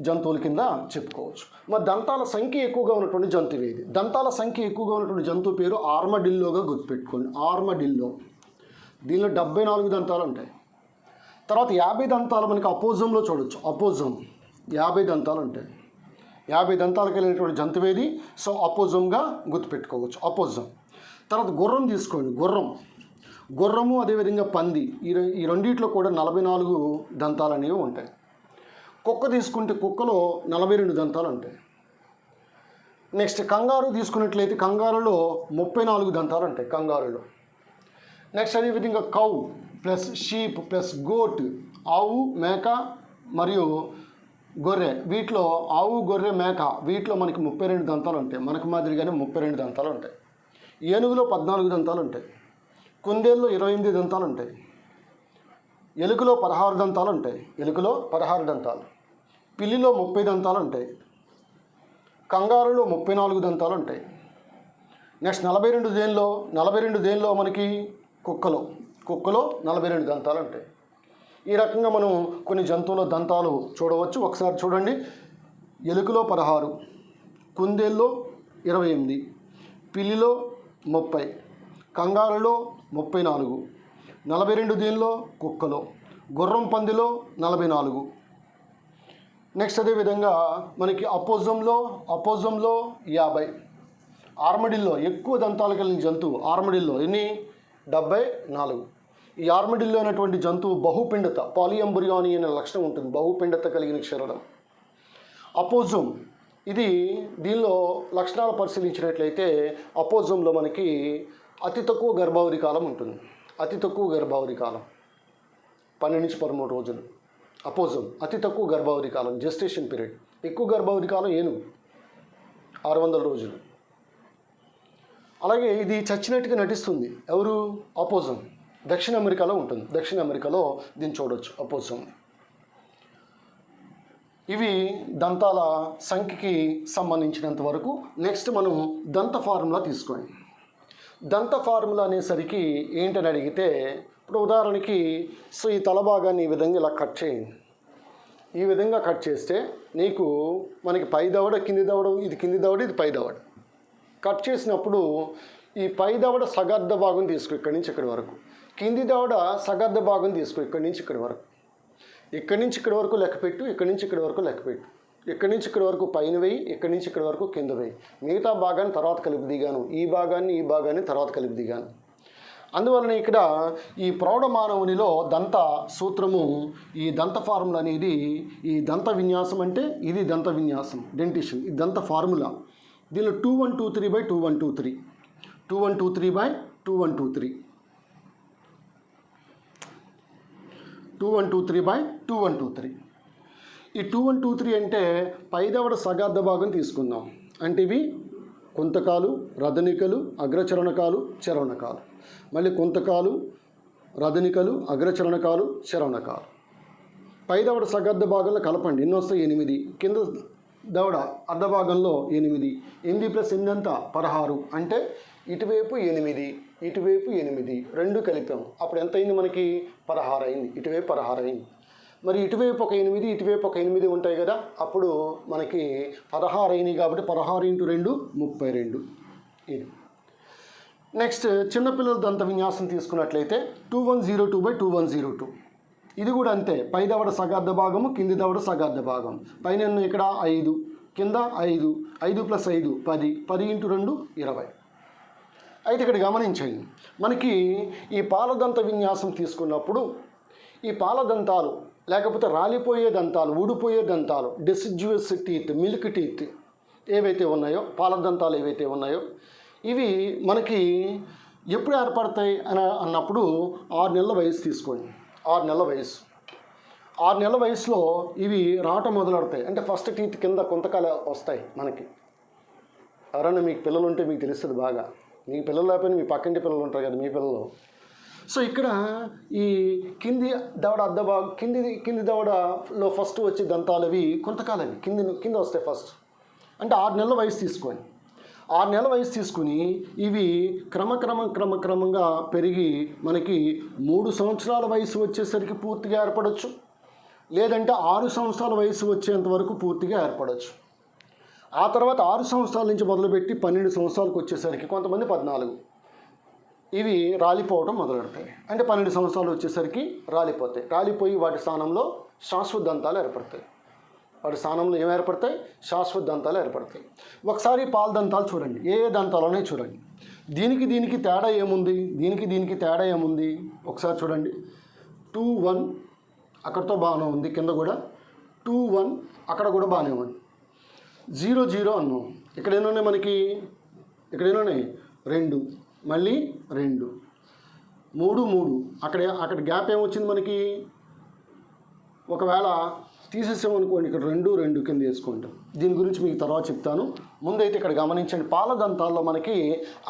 A: జంతువుల కింద చెప్పుకోవచ్చు. మరి దంతాల సంఖ్య ఎక్కువగా ఉన్నటువంటి జంతువు ఏది? దంతాల సంఖ్య ఎక్కువగా ఉన్నటువంటి జంతువు పేరు ఆర్మడిల్లోగా గుర్తుపెట్టుకోండి. ఆర్మడిల్లో. దీనిలో 74 దంతాలు ఉంటాయి. తర్వాత 50 దంతాలు మనకి అపోజంలో చూడవచ్చు. అపోజం 50 దంతాలు ఉంటాయి. 50 దంతాలు కలిగినటువంటి జంతువు ఏది? సో అపోజంగా గుర్తుపెట్టుకోవచ్చు, అపోజం. తర్వాత గుర్రం తీసుకోండి. గుర్రము అదేవిధంగా పంది, ఈ రెండిట్లో కూడా 44 దంతాలు అనేవి ఉంటాయి. కుక్క తీసుకుంటే కుక్కలో 42 దంతాలు ఉంటాయి. నెక్స్ట్ కంగారు తీసుకున్నట్లయితే కంగారులో 34 దంతాలు ఉంటాయి కంగారులో. నెక్స్ట్ అదేవిధంగా cow plus sheep plus goat, ఆవు, మేక మరియు గొర్రె, వీటిలో ఆవు, గొర్రె, మేక వీటిలో మనకి 32 దంతాలు ఉంటాయి. మనకు మాదిరిగానే 32 దంతాలు ఉంటాయి. ఏనుగులో 14 దంతాలు ఉంటాయి. కుందేల్లో 28 దంతాలు ఉంటాయి. ఎలుకలో 16 దంతాలు ఉంటాయి. పిల్లిలో 30 దంతాలు ఉంటాయి. కంగారులో 34 దంతాలు ఉంటాయి. నెక్స్ట్ 42 దేనిలో మనకి కుక్కలో 42 దంతాలు ఉంటాయి. ఈ రకంగా మనం కొన్ని జంతువుల దంతాలు చూడవచ్చు. ఒకసారి చూడండి. ఎలుకలో 16, కుందేల్లో 28, పిల్లిలో 30, కంగారులో 34, 42 దేనిలో కుక్కలో, గుర్రం పందిలో 44. నెక్స్ట్ అదేవిధంగా మనకి అపోజంలో 50. ఆర్మడిల్లో ఎక్కువ దంతాలు కలిగిన జంతువు ఆర్మడిల్లో ఎన్ని? 74. ఈ ఆర్మడిల్లో అనేటువంటి జంతువు బహుపిండత, పాలియంబరియాని అనే లక్షణం ఉంటుంది. బహుపిండత కలిగిన శరీరం అపోజం. దీనిలో లక్షణాలు పరిశీలించినట్లయితే అపోజంలో మనకి అతి తక్కువ గర్భావధి కాలం ఉంటుంది. 12 నుంచి 13 రోజులు. అపోజం అతి తక్కువ గర్భావధి కాలం, జెస్టేషన్ పీరియడ్. ఎక్కువ గర్భావధి కాలం ఏనుగు 600 రోజులు. అలాగే ఇది చచ్చినట్టుగా నటిస్తుంది. ఎవరు? అపోజం. దక్షిణ అమెరికాలో ఉంటుంది. దక్షిణ అమెరికాలో దీన్ని చూడవచ్చు అపోజం. ఇవి దంతాల సంఖ్యకి సంబంధించినంత వరకు. నెక్స్ట్ మనం దంత ఫార్ములా తీసుకోండి. దంత ఫార్ములా అనేసరికి ఏంటని అడిగితే, ఇప్పుడు ఉదాహరణకి సో ఈ తల భాగాన్ని ఈ విధంగా ఇలా కట్ చేయండి. ఈ విధంగా కట్ చేస్తే నీకు మనకి పై దవడ, కింది దవడ, ఇది కింది దవడ, ఇది పై దవడ. కట్ చేసినప్పుడు ఈ పై దవడ సగార్థ భాగం తీసుకో ఇక్కడి నుంచి ఇక్కడి వరకు, కింది దవడ సగార్థ భాగం తీసుకో ఇక్కడి నుంచి ఇక్కడి వరకు, ఇక్కడి నుంచి ఇక్కడి వరకు లెక్కపెట్టు, ఇక్కడి నుంచి ఇక్కడి వరకు లెక్కపెట్టు, ఇక్కడి నుంచి ఇక్కడి వరకు పైన వేయి, ఇక్కడి నుంచి ఇక్కడి వరకు కింద వేయి. మిగతా భాగాన్ని తర్వాత కలిపి దిగాను, ఈ భాగాన్ని తర్వాత కలిపి దిగాను. అందువలన ఇక్కడ ఈ ప్రౌఢ మానవునిలో దంత సూత్రము, ఈ దంత ఫార్ములా అనేది, ఈ దంత విన్యాసం అంటే ఇది దంత విన్యాసం, డెంటిషన్, ఇది దంత ఫార్ములా. దీనిలో 2123/2123, 2123/2123, 2123/2123. ఈ 2123 అంటే పైదవడ సగార్థ భాగం తీసుకుందాం. అంటే ఇవి కుంతకాలు, రదనికలు, అగ్రచరణకాలు, చరణకాలు. మళ్ళీ కుంతకాలు, రదనికలు, అగ్రచరణకాలు, చరణకాలు. పైదవడ సగార్థ భాగంలో కలపండి. ఎన్ని వస్తాయి? 8. కింద దవడ అర్ధ భాగంలో 8. 8 + 8 ఎంత? 16. అంటే ఇటువైపు 8, ఇటువైపు 8, రెండు కలిపాము. అప్పుడు ఎంత అయింది మనకి? 16 అయింది. ఇటువైపు 16 అయింది. మరి ఇటువైపు ఒక 8, ఇటువైపు ఒక 8 ఉంటాయి కదా, అప్పుడు మనకి 16 అయినాయి. కాబట్టి 16 × 2 32. ఇది. నెక్స్ట్ చిన్నపిల్లల దంత విన్యాసం తీసుకున్నట్లయితే 2102/2102. ఇది కూడా అంతే. పై దవడ సగార్థ భాగము, కింది దవడ సగార్థ భాగం. పైన ఇక్కడ 5, కింద 5, 5 + 5 10, 10 × 2 20. అయితే ఇక్కడ గమనించండి, మనకి ఈ పాలదంత విన్యాసం తీసుకున్నప్పుడు ఈ పాలదంతాలు లేకపోతే రాలిపోయే దంతాలు, ఊడిపోయే దంతాలు, డెసిడ్యువస్ టీత్, మిల్క్ టీత్ ఏవైతే ఉన్నాయో, పాలదంతాలు ఏవైతే ఉన్నాయో, ఇవి మనకి ఎప్పుడు ఏర్పడతాయి అన్నప్పుడు 6 నెలల వయసు తీసుకోండి. 6 నెలల వయసు. 6 నెలల వయసులో ఇవి రావటం మొదలెడతాయి. అంటే ఫస్ట్ టీత్ కింద కొంతకాల వస్తాయి మనకి. ఎవరైనా మీకు పిల్లలు ఉంటే మీకు తెలుస్తుంది బాగా. మీ పిల్లలు లేకపోయినా మీ పక్కింటి పిల్లలు ఉంటారు కదా, మీ పిల్లలు. సో ఇక్కడ ఈ కింది దవడ అర్ధ భాగం, కింది దవడలో ఫస్ట్ వచ్చే దంతాలు అవి కొంతకాలవి కింద వస్తాయి ఫస్ట్. అంటే 6 నెలల వయసు తీసుకోండి. 6 నెలల వయసు తీసుకుని ఇవి క్రమంగా పెరిగి మనకి 3 సంవత్సరాల వయసు వచ్చేసరికి పూర్తిగా ఏర్పడవచ్చు, లేదంటే 6 సంవత్సరాల వయసు వచ్చేంత వరకు పూర్తిగా ఏర్పడవచ్చు. ఆ తర్వాత 6 సంవత్సరాల నుంచి మొదలుపెట్టి 12 సంవత్సరాలకు వచ్చేసరికి, కొంతమంది 14, ఇవి రాలిపోవడం మొదలెడతాయి. అంటే 12 సంవత్సరాలు వచ్చేసరికి రాలిపోతాయి. రాలిపోయి వాటి స్థానంలో శాశ్వత దంతాలు ఏర్పడతాయి. వాటి స్థానంలో ఏం ఏర్పడతాయి? శాశ్వత దంతాలు ఏర్పడతాయి. ఒకసారి పాల దంతాలు చూడండి, ఏ దంతాలు ఉన్నాయి చూడండి. దీనికి తేడా ఏముంది? దీనికి తేడా ఏముంది? ఒకసారి చూడండి. 2 1 అక్కడితో బాగానే ఉంది, కింద కూడా 2 1 అక్కడ కూడా బాగానే ఉంది. 0 0 అన్నాం. ఇక్కడ ఏమున్నాయి మనకి? ఇక్కడ ఏమున్నాయి? 2, మళ్ళీ 2, 3 3. అక్కడ గ్యాప్ ఏమొచ్చింది మనకి? ఒకవేళ తీసేసామనుకోండి, ఇక్కడ 2 2 కింద వేసుకుంటాం. దీని గురించి మీకు తర్వాత చెప్తాను. ముందైతే ఇక్కడ గమనించండి, పాలదంతాల్లో మనకి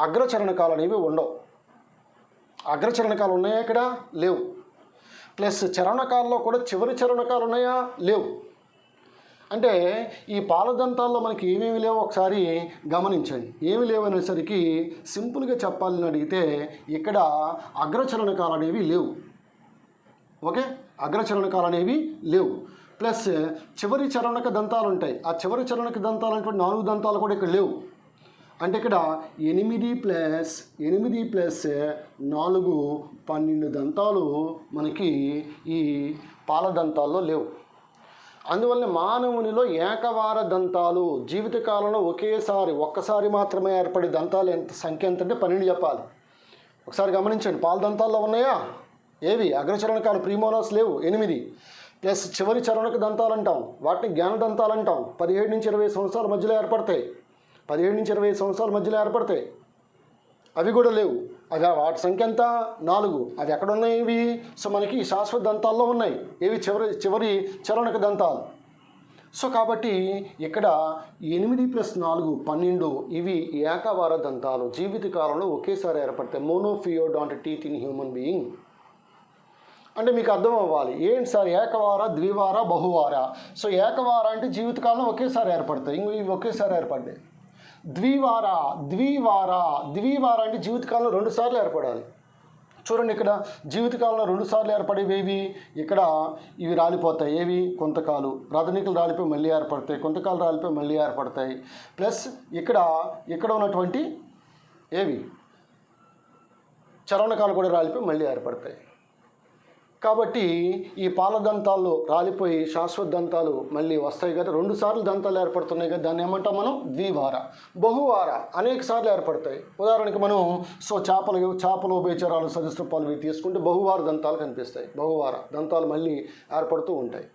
A: అగ్రచరణకాలు అనేవి ఉండవు. అగ్రచరణకాలు ఉన్నాయా? ఇక్కడ లేవు. ప్లస్ చరణకాల్లో కూడా చివరి చరణకాలు ఉన్నాయా? లేవు. అంటే ఈ పాలదంతాల్లో మనకి ఏమేమి లేవో ఒకసారి గమనించండి. ఏమి లేవు అనేసరికి సింపుల్గా చెప్పాలని అడిగితే ఇక్కడ అగ్రచరణకాలు అనేవి లేవు. ఓకే, అగ్రచరణకాలు అనేవి లేవు. ప్లస్ చివరి చరణక దంతాలు ఉంటాయి. ఆ చివరి చరణక దంతాలు అంటే 4 దంతాలు కూడా ఇక్కడ లేవు. అంటే ఇక్కడ 8 + 4 12 దంతాలు మనకి ఈ పాలదంతాల్లో లేవు. అందువల్ల మానవునిలో ఏకవార దంతాలు జీవితకాలంలో ఒక్కసారి మాత్రమే ఏర్పడే దంతాలు సంఖ్య ఎంత అంటే 12 చెప్పాలి. ఒకసారి గమనించండి, పాలదంతాల్లో ఉన్నాయా? ఏవి? అగ్రచరణకాలు ప్రీమోలాస్ లేవు, 8. ప్లస్ చివరి చరణక దంతాలు అంటాం, వాటిని జ్ఞాన దంతాలు అంటాం. 17 నుంచి 20 సంవత్సరాల మధ్యలో ఏర్పడతాయి. 17 నుంచి 20 సంవత్సరాల మధ్యలో ఏర్పడతాయి. అవి కూడా లేవు. వాటి సంఖ్య ఎంత? 4. అవి ఎక్కడ ఉన్నాయి ఇవి? సో మనకి శాశ్వత దంతాల్లో ఉన్నాయి. ఏవి? చివరి చరణక దంతాలు. సో కాబట్టి ఇక్కడ 8+4 12 ఇవి ఏకవార దంతాలు జీవితకాలంలో ఒకేసారి ఏర్పడతాయి. మోనోఫియోడాంట్ టీత్ ఇన్ హ్యూమన్ బీయింగ్. అంటే మీకు అర్థం అవ్వాలి, ఏంటి సార్ ఏకవార, ద్వివార, బహువార. సో ఏకవార అంటే జీవితకాలంలో ఒకేసారి ఏర్పడతాయి, ఇవి ఒకేసారి ఏర్పడ్డాయి. ద్వివార అంటే జీవితకాలంలో 2 సార్లు ఏర్పడాలి. చూడండి, ఇక్కడ జీవితకాలంలో 2 సార్లు ఏర్పడేవి ఇక్కడ ఇవి రాలిపోతాయి. ఏవి? కొంతకాలు. రదనికలు రాలిపోయి మళ్ళీ ఏర్పడతాయి, కొంతకాలు రాలిపోయి మళ్ళీ ఏర్పడతాయి. ప్లస్ ఇక్కడ ఉన్నటువంటి ఏవి చర్వణకాలు కూడా రాలిపోయి మళ్ళీ ఏర్పడతాయి. కాబట్టి ఈ పాల దంతాల్లో రాలిపోయి శాశ్వత దంతాలు మళ్ళీ వస్తాయి కదా, 2 సార్లు దంతాలు ఏర్పడుతున్నాయి కదా, దాన్ని ఏమంటాం మనం? ద్వివార. బహువార అనేక సార్లు ఏర్పడతాయి. ఉదాహరణకి మనం చేపలు, ఉభయచరాలు, సరీసృపాలు ఇవి తీసుకుంటే బహువార దంతాలు కనిపిస్తాయి. బహువార దంతాలు మళ్ళీ ఏర్పడుతూ ఉంటాయి.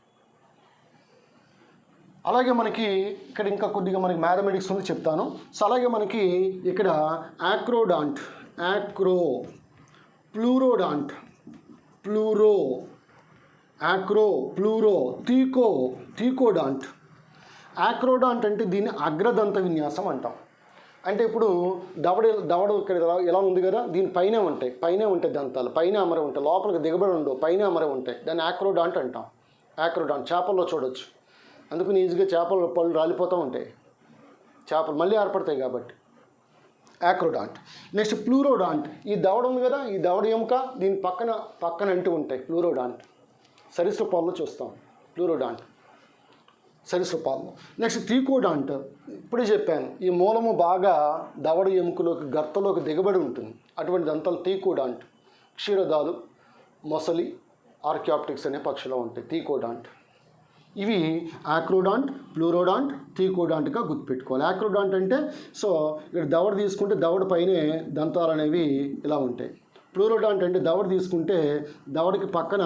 A: అలాగే మనకి ఇక్కడ ఇంకా కొద్దిగా మనకి మ్యాథమెటిక్స్ ఉంది, చెప్తాను. సో అలాగే మనకి ఇక్కడ యాక్రోడాంట్, ప్లూరోడాంట్, తీకోడాంట్. యాక్రోడాంట్ అంటే దీన్ని అగ్రదంత విన్యాసం అంటాం. అంటే ఇప్పుడు దవడ ఇక్కడ ఎలా ఉంది కదా, దీని పైనే ఉంటాయి దంతాలు, పైన అమరే ఉంటాయి, లోపలికి దిగబడి ఉండవు, పైన అమరే ఉంటాయి. దాన్ని యాక్రోడాంట్ అంటాం. యాక్రోడాంట్ చేపల్లో చూడొచ్చు. అందుకని ఈజీగా చేపల పళ్ళు రాలిపోతూ ఉంటాయి, చేపలు మళ్ళీ ఏర్పడతాయి కాబట్టి. యాక్రోడాంట్. నెక్స్ట్ ప్లూరోడాంట్. ఈ దవడ ఉంది కదా, ఈ దవడ ఎముక దీని పక్కన అంటూ ఉంటాయి, ప్లూరోడాంట్. సరీసృపాల్లో చూస్తాం ప్లూరోడాంట్, సరీసృపాల్లో. నెక్స్ట్ తీకోడాంట్. ఇప్పుడే చెప్పాను, ఈ మూలము బాగా దవడ ఎముకలోకి గర్తలోకి దిగబడి ఉంటుంది, అటువంటి దంతాలు తీకోడాంట్. క్షీరదాలు, మొసలి, ఆర్కియాప్టిక్స్ అనే పక్షులు ఉంటాయి తీకోడాంట్. ఇవి యాక్రోడాంట్, ప్లూరోడాంట్, తీకోడాంట్గా గుర్తుపెట్టుకోవాలి. యాక్రోడాంట్ అంటే సో ఇక్కడ దవడ తీసుకుంటే దవడ పైనే దంతాలు అనేవి ఇలా ఉంటాయి. ప్లూరోడాంట్ అంటే దవడ తీసుకుంటే దవడకి పక్కన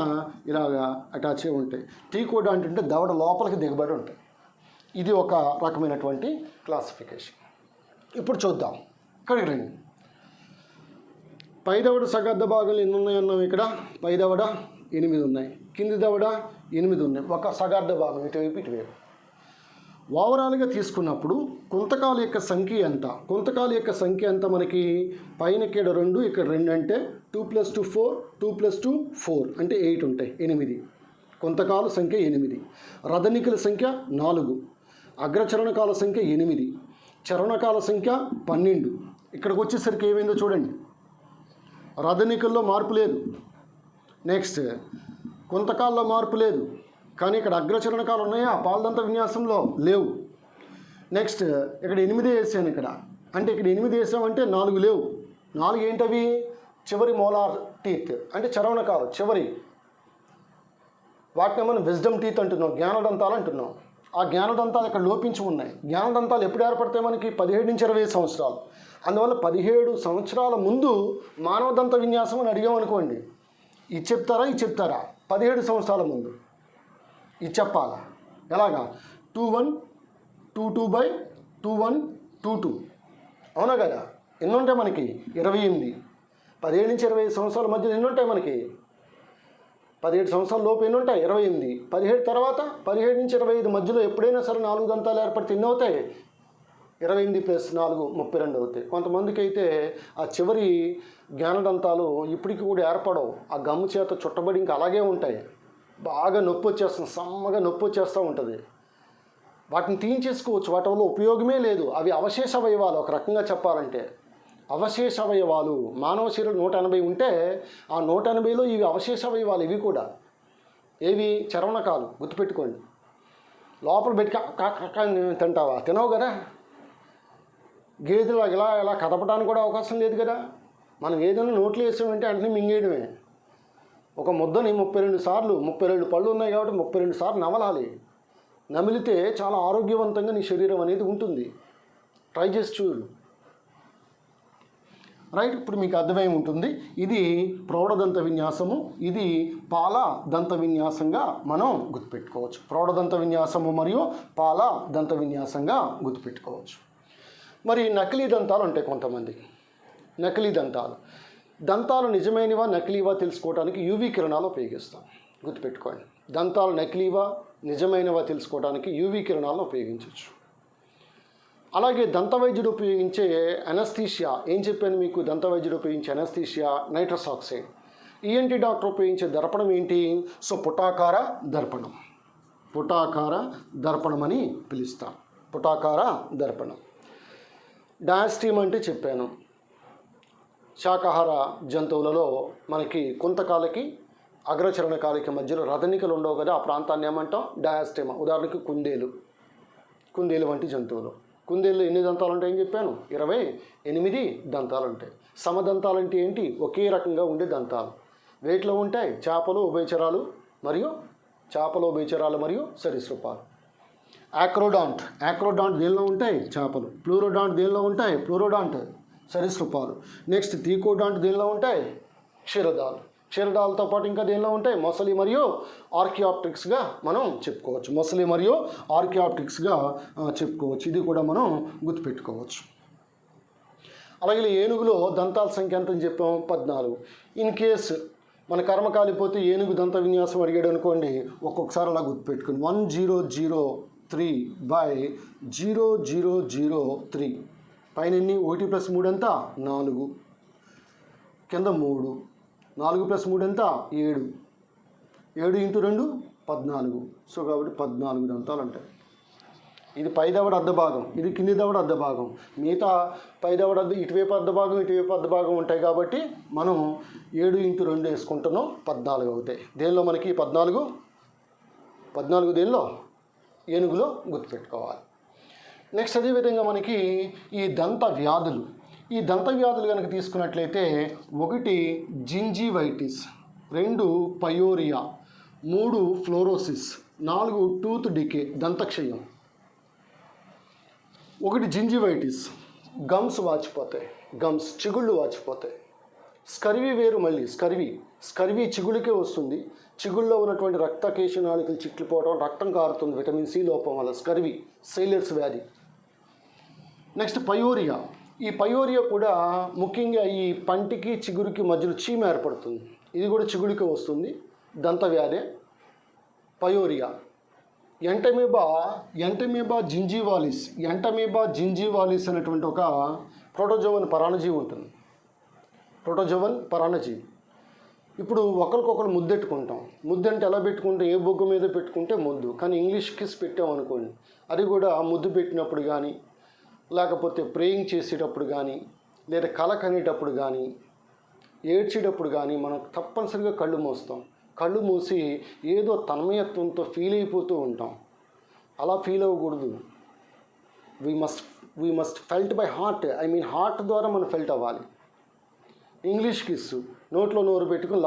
A: ఇలాగా అటాచ్ అయి ఉంటాయి. తీకోడాంట్ అంటే దవడ లోపలికి దిగబడి ఉంటాయి. ఇది ఒక రకమైనటువంటి క్లాసిఫికేషన్. ఇప్పుడు చూద్దాం, ఇక్కడికి రండి. పై దవడ సగర్ధ భాగాలు ఎన్ని ఉన్నాయన్నాం? ఇక్కడ పై దవడ 8 ఉన్నాయి, కింది దవడ 8 ఉన్నాయి, ఒక సగార్ధ భాగం ఇటువైపు. ఓవరాల్గా తీసుకున్నప్పుడు కుంతకాల యొక్క సంఖ్య ఎంత? కుంతకాల యొక్క సంఖ్య ఎంత మనకి? పైన ఇక్కడ 2, ఇక్కడ 2 అంటే 2 + 2 4, 2 + 2 4 అంటే 8 ఉంటాయి, 8. కుంతకాల సంఖ్య 8, రదనికల సంఖ్య 4, అగ్రచరణకాల సంఖ్య 8, చరణకాల సంఖ్య 12. ఇక్కడికి వచ్చేసరికి ఏమైందో చూడండి, రదనికల్లో మార్పు లేదు, నెక్స్ట్ కొంతకాల్లో మార్పు లేదు, కానీ ఇక్కడ అగ్రచరణకాలు ఉన్నాయా పాలదంత విన్యాసంలో? లేవు. నెక్స్ట్ ఇక్కడ 8 వేసాను ఇక్కడ, అంటే ఇక్కడ 8 వేసామంటే 4 లేవు. 4 ఏంటవి? చివరి మోలార్ టీత్ అంటే చరవణకాలు చివరి, వాటిని మనం విజ్డమ్ టీత్ అంటున్నాం, జ్ఞానదంతాలు అంటున్నాం. ఆ జ్ఞానదంతాలు ఇక్కడ లోపించి ఉన్నాయి. జ్ఞానదంతాలు ఎప్పుడు ఏర్పడతాయి మనకి? 17 నుంచి 20 సంవత్సరాలు. అందువల్ల 17 సంవత్సరాల ముందు మానవదంత విన్యాసం అని అడిగామనుకోండి, ఇది చెప్తారా? 17 సంవత్సరాల ముందు ఇది చెప్పాలా? ఎలాగా? 21, 22/21, 22. అవునా కదా? ఎన్ని ఉంటాయి మనకి? 28. 17 నుంచి 20 సంవత్సరాల మధ్యలో ఎన్ని ఉంటాయి మనకి? 17 సంవత్సరాల లోపు ఎన్ని ఉంటాయి? 28. 17 తర్వాత 17 నుంచి 25 మధ్యలో ఎప్పుడైనా సరే 4 దంతాలు ఏర్పడితే ఎన్ని అవుతాయి? 28 + 4 32 అవుతాయి. కొంతమందికి అయితే ఆ చివరి జ్ఞానదంతాలు ఇప్పటికి కూడా ఏర్పడవు, ఆ గమ్ము చేత చుట్టబడి ఇంకా అలాగే ఉంటాయి. బాగా నొప్పి వచ్చేస్తుంది, సమ్మగా నొప్పి వచ్చేస్తూ ఉంటుంది. వాటిని తీయించేసుకోవచ్చు, వాటి వల్ల ఉపయోగమే లేదు. అవి అవశేష అవయవాలు, ఒక రకంగా చెప్పాలంటే అవశేష అవయవాలు. మానవ శరీరం 180 ఉంటే ఆ 180లో ఇవి అవశేష అవయవాలు. ఇవి కూడా ఏవి? చర్వణకాలు. గుర్తుపెట్టుకోండి. లోపల పెట్టి తింటావా? తినవు కదా. గేదెలు ఇలా కదపడానికి కూడా అవకాశం లేదు కదా. మనం ఏదైనా నోట్లో వేసామంటే వెంటనే మింగేయడమే. ఒక ముద్దని 32 సార్లు, 32 పళ్ళు ఉన్నాయి కాబట్టి 32 సార్లు నమలాలి. నమిలితే చాలా ఆరోగ్యవంతంగా నీ శరీరం అనేది ఉంటుంది. ట్రై చేసి చూడు. రైట్, ఇప్పుడు మీకు అర్థమై ఉంటుంది. ఇది ప్రౌఢదంత విన్యాసము, ఇది పాల దంత విన్యాసంగా మనం గుర్తుపెట్టుకోవచ్చు. ప్రౌఢదంత విన్యాసము మరియు పాల దంత విన్యాసంగా గుర్తుపెట్టుకోవచ్చు. మరి నకిలీ దంతాలు ఉంటాయి కొంతమందికి. నకిలీ దంతాలు నిజమైనవా నకిలీవా తెలుసుకోవడానికి యూవీ కిరణాలు ఉపయోగిస్తాం. గుర్తుపెట్టుకోండి. దంతాలు నకిలీవా నిజమైనవా తెలుసుకోవడానికి యూవీ కిరణాలను ఉపయోగించవచ్చు. అలాగే దంతవైద్యుడు ఉపయోగించే అనస్థీషియా, ఏం చెప్పాను మీకు, దంతవైద్యుడు ఉపయోగించే anaesthesia nitrous oxide. ENT doctor ఉపయోగించే దర్పణం ఏంటి, సో పుటాకార దర్పణం. పుటాకార దర్పణం అని పిలుస్తాం. పుటాకార దర్పణం. డయాస్టీమ్ అంటే చెప్పాను, శాకాహార జంతువులలో మనకి కుంతకాలకి అగ్రచరణ కాలికి మధ్యలో రథనికలు ఉండవు కదా, ఆ ప్రాంతాన్ని ఏమంటాం డయాస్టీమా. ఉదాహరణకి కుందేలు వంటి జంతువులు. కుందేళ్ళు ఎన్ని దంతాలు ఉంటాయని చెప్పాను, 28 దంతాలు ఉంటాయి. సమదంతాలు అంటే ఏంటి, ఒకే రకంగా ఉండే దంతాలు. వేటిలో ఉంటాయి, చేపలు ఉభయచరాలు మరియు సరీసృపాలు. యాక్రోడాంట్ దేనిలో ఉంటాయి, చేపలు. ప్లూరోడాంట్ దేనిలో ఉంటాయి, ప్లూరోడాంట్ సరీసృపాలు. నెక్స్ట్ థీకోడాంట్ దేనిలో ఉంటాయి, క్షీరదాలతో పాటు ఇంకా దేనిలో ఉంటాయి, మొసలి మరియు ఆర్కియాప్టిక్స్గా మనం చెప్పుకోవచ్చు. ఇది కూడా మనం గుర్తుపెట్టుకోవచ్చు. అలాగే ఏనుగులో దంతాల సంఖ్య ఎంత అని చెప్పాం, 14. ఇన్ కేస్ మన కర్మ కాలిపోతే ఏనుగు దంత విన్యాసం అడిగాడు అనుకోండి, ఒక్కొక్కసారి అలా గుర్తుపెట్టుకుని 1003/0003 పైన ఎన్ని, 1+3 ఎంత 4, కింద 3, 4+3 ఎంత 7, 7 × 2 14. సో కాబట్టి 14 దంతాలు ఉంటాయి. ఇది పై దవడ అర్ధ భాగం, ఇది కింది దవడ అర్ధ భాగం. మిగతా పై దవడ ఇటువైపు అర్ధ భాగం ఉంటాయి కాబట్టి మనం 7 × 2 వేసుకుంటున్నాం, 14 అవుతాయి. దేనిలో మనకి 14 దేనిలో, ఏనుగులో గుర్తుపెట్టుకోవాలి. నెక్స్ట్ అదేవిధంగా మనకి ఈ దంత వ్యాధులు కనుక తీసుకున్నట్లయితే 1 gingivitis, 2 pyorrhoea, 3 fluorosis, 4 tooth decay దంతక్షయం. 1 జింజివైటిస్, గమ్స్ వాచిపోతాయి, చిగుళ్ళు వాచిపోతాయి. స్కర్వీ వేరు, మళ్ళీ స్కర్వీ చిగుళ్ళకే వస్తుంది. చిగుళ్ళలో ఉన్నటువంటి రక్త కేశనాళికలు చిట్లిపోవడం, రక్తం కారుతుంది విటమిన్ సి లోపం వల్ల, స్కర్వీ సెయిలర్స్ వ్యాధి. Next pyorrhoea. ఈ పయోరియా కూడా ముఖ్యంగా ఈ పంటికి చిగురికి మధ్యలో చీమ ఏర్పడుతుంది. ఇది కూడా చిగుడికి వస్తుంది, దంత వ్యాధి పయోరియా. ఎంటమీబా జింజివాలిస్ అనేటువంటి ఒక ప్రోటోజోవన్ పరాన్నజీవి ఉంటుంది. ఇప్పుడు ఒకరికొకరు ముద్దెట్టుకుంటాం. ముద్దు అంటే ఎలా పెట్టుకుంటాం, ఏ బొగ్గు మీద పెట్టుకుంటే ముద్దు, కానీ ఇంగ్లీష్ కిస్ పెట్టామనుకోండి, అది కూడా ముద్దు పెట్టినప్పుడు కానీ, లేకపోతే ప్రేయింగ్ చేసేటప్పుడు కానీ, లేదా కల కనేటప్పుడు కానీ, ఏడ్చేటప్పుడు కానీ మనం తప్పనిసరిగా కళ్ళు మూస్తాం. కళ్ళు మూసి ఏదో తన్మయత్వంతో ఫీల్ అయిపోతూ ఉంటాం. అలా ఫీల్ అవ్వకూడదు. We must felt by heart, heart ద్వారా మనం ఫెల్ట్ అవ్వాలి. ఇంగ్లీష్ కిస్, నోట్లో నోరు పెట్టుకుని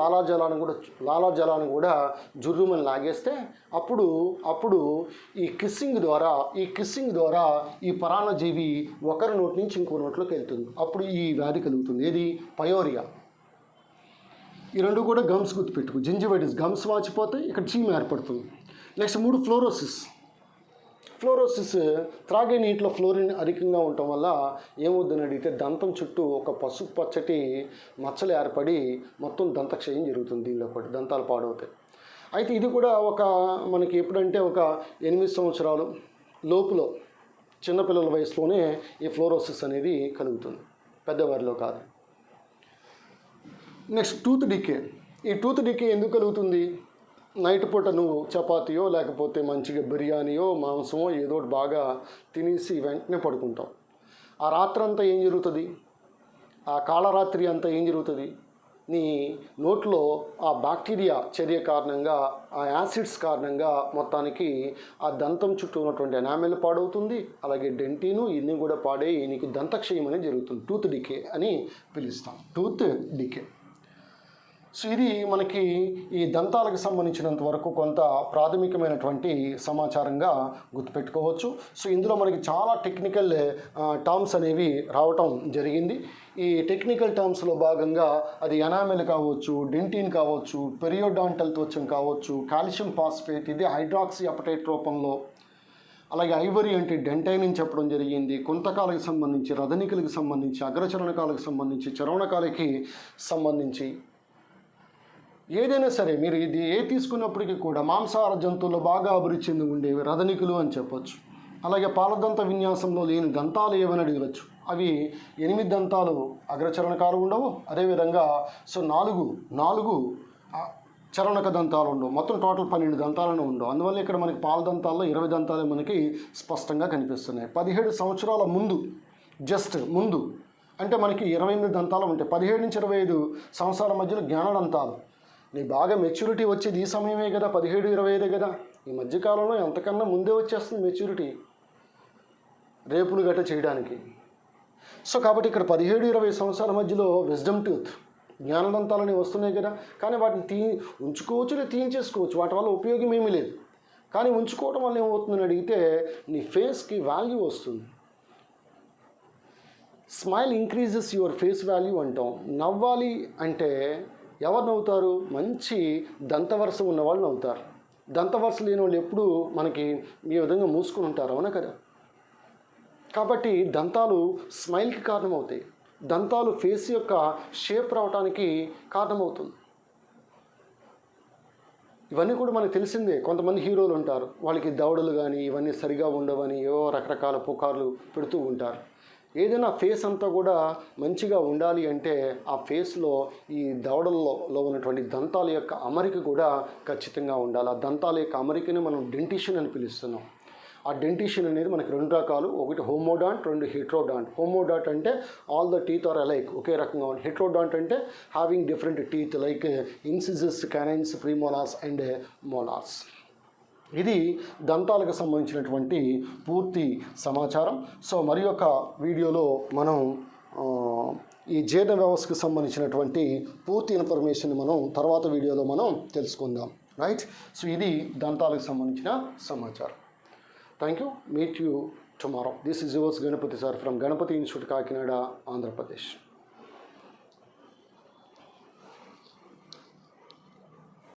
A: లాలాజలాన్ని కూడా జుర్రుమని లాగేస్తే అప్పుడు ఈ కిస్సింగ్ ద్వారా ఈ పరాన్నజీవి ఒకరి నోటి నుంచి ఇంకో నోట్లోకి వెళ్తుంది. అప్పుడు ఈ వ్యాధి కలుగుతుంది. ఏది, పయోరియా. ఈ రెండు కూడా గమ్స్ గుర్తుపెట్టుకు. జింజివైటిస్ గమ్స్ వాచిపోతే ఇక్కడ చీమ ఏర్పడుతుంది. నెక్స్ట్ 3 ఫ్లోరోసిస్ త్రాగే నీటిలో ఫ్లోరిన్ అధికంగా ఉండటం వల్ల ఏమవుతుందని అడిగితే దంతం చుట్టూ ఒక పసుపు పచ్చటి మచ్చలు ఏర్పడి మొత్తం దంతక్షయం జరుగుతుంది. దీనిలో పాటు దంతాలు పాడవుతాయి. అయితే ఇది కూడా మనకి ఎప్పుడంటే ఒక 8 సంవత్సరాలు లోపులో చిన్నపిల్లల వయసులోనే ఈ ఫ్లోరోసిస్ అనేది కలుగుతుంది, పెద్దవారిలో కాదు. Next tooth decay. ఈ టూత్ డికే ఎందుకు కలుగుతుంది, నైట్ పూట నువ్వు చపాతీయో లేకపోతే మంచిగా బిర్యానీయో మాంసమో ఏదో ఒకటి బాగా తినేసి వెంటనే పడుకుంటావు. ఆ రాత్రంతా ఏం జరుగుతుంది, ఆ కాళరాత్రి అంతా ఏం జరుగుతుంది, నీ నోట్లో ఆ బ్యాక్టీరియా చర్య కారణంగా, ఆ యాసిడ్స్ కారణంగా మొత్తానికి ఆ దంతం చుట్టూ ఉన్నటువంటి ఎనామెల్ పాడవుతుంది. అలాగే డెంటిను ఇన్ని కూడా పాడే నీకు దంతక్షయం అనేది జరుగుతుంది. టూత్ డికే అని పిలుస్తాం, టూత్ డికే. సో ఇది మనకి ఈ దంతాలకు సంబంధించినంత వరకు కొంత ప్రాథమికమైనటువంటి సమాచారంగా గుర్తుపెట్టుకోవచ్చు. సో ఇందులో మనకి చాలా టెక్నికల్ టర్మ్స్ అనేవి రావటం జరిగింది. ఈ టెక్నికల్ టర్మ్స్లో భాగంగా అది ఎనామెల్ కావచ్చు, డెంటిన్ కావచ్చు, పెరియోడాంటల్ త్వచం కావచ్చు, కాల్షియం ఫాస్ఫేట్ ఇది హైడ్రాక్సీ అపటైట్ రూపంలో, అలాగే ఐవరీ అంటే డెంటైన్ అని చెప్పడం జరిగింది. కుంతకాలకు సంబంధించి, రథనికలకు సంబంధించి, అగ్రచరణకాలకు సంబంధించి, చరవణకాలకి సంబంధించి, ఏదైనా సరే మీరు ఇది తీసుకున్నప్పటికీ కూడా మాంసాహార జంతువుల్లో బాగా అభివృద్ధి చెంది ఉండేవి రథనికులు అని చెప్పొచ్చు. అలాగే పాలదంత విన్యాసంలో లేని దంతాలు ఏమని అడగవచ్చు. అవి 8 దంతాలు అగ్రచరణకాలు ఉండవు. అదేవిధంగా నాలుగు చరణక దంతాలు ఉండవు. మొత్తం టోటల్ 12 దంతాలను ఉండవు. అందువల్ల ఇక్కడ మనకి పాలదంతాల్లో 20 దంతాలు మనకి స్పష్టంగా కనిపిస్తున్నాయి. 17 సంవత్సరాల ముందు, జస్ట్ ముందు అంటే మనకి 28 దంతాలు ఉంటాయి. 17 నుంచి 25 సంవత్సరాల మధ్యలో జ్ఞానదంతాలు. నీకు బాగా మెచ్యూరిటీ వచ్చేది ఈ సమయమే కదా, 17-25 కదా. ఈ మధ్యకాలంలో ఎంతకన్నా ముందే వచ్చేస్తుంది మెచ్యూరిటీ రేపులు గట్ట చేయడానికి. సో కాబట్టి ఇక్కడ 17-20 సంవత్సరాల మధ్యలో విజ్డమ్ టూత్ జ్ఞానదంతాలని వస్తున్నాయి కదా. కానీ వాటిని ఉంచుకోవచ్చు లేదా తీయించేసుకోవచ్చు. వాటి వల్ల ఉపయోగం ఏమీ లేదు. కానీ ఉంచుకోవడం వల్ల ఏమవుతుందని అడిగితే నీ ఫేస్కి వాల్యూ వస్తుంది. Smile increases your face value అంటాం. నవ్వాలి అంటే ఎవరు నవ్వుతారు? మంచి దంతవరస ఉన్న వాళ్ళు నవ్వుతారు. దంతవరస లేని వాళ్ళు ఎప్పుడూ మనకి ఈ విధంగా మూసుకుని ఉంటారు, అవునా కదా. కాబట్టి దంతాలు స్మైల్కి కారణమవుతాయి. దంతాలు ఫేస్ యొక్క షేప్ రావడానికి కారణమవుతుంది. ఇవన్నీ కూడా మనకు తెలిసిందే. కొంతమంది హీరోలు ఉంటారు, వాళ్ళకి దవడలు కానీ ఇవన్నీ సరిగా ఉండవని ఏవో రకరకాల పుకార్లు పెడుతూ ఉంటారు. ఏదైనా ఫేస్ అంతా కూడా మంచిగా ఉండాలి అంటే ఆ ఫేస్లో ఈ దవడల్లో ఉన్నటువంటి దంతాల యొక్క అమరిక కూడా ఖచ్చితంగా ఉండాలి. ఆ దంతాల యొక్క అమరికని మనం డెంటిషన్ అని పిలుస్తున్నాం. ఆ డెంటిషన్ అనేది మనకి 2 రకాలు. ఒకటి హోమోడాంట్, 2 హెట్రోడాంట్. హోమోడాంట్ అంటే all the teeth are alike, ఒకే రకంగా ఉంది. హెట్రోడాంట్ అంటే having different teeth like incisors, canines, premolars and molars. ఇది దంతాలకు సంబంధించినటువంటి పూర్తి సమాచారం. సో మరి యొక్క వీడియోలో మనం ఈ జీర్ణ వ్యవస్థకు సంబంధించినటువంటి పూర్తి ఇన్ఫర్మేషన్ మనం తర్వాత వీడియోలో మనం తెలుసుకుందాం. రైట్. సో ఇది దంతాలకు సంబంధించిన సమాచారం. Thank you. Meet you tomorrow. This is yours Ganapati sir from Ganapati Institute, Kakinada, Andhra Pradesh.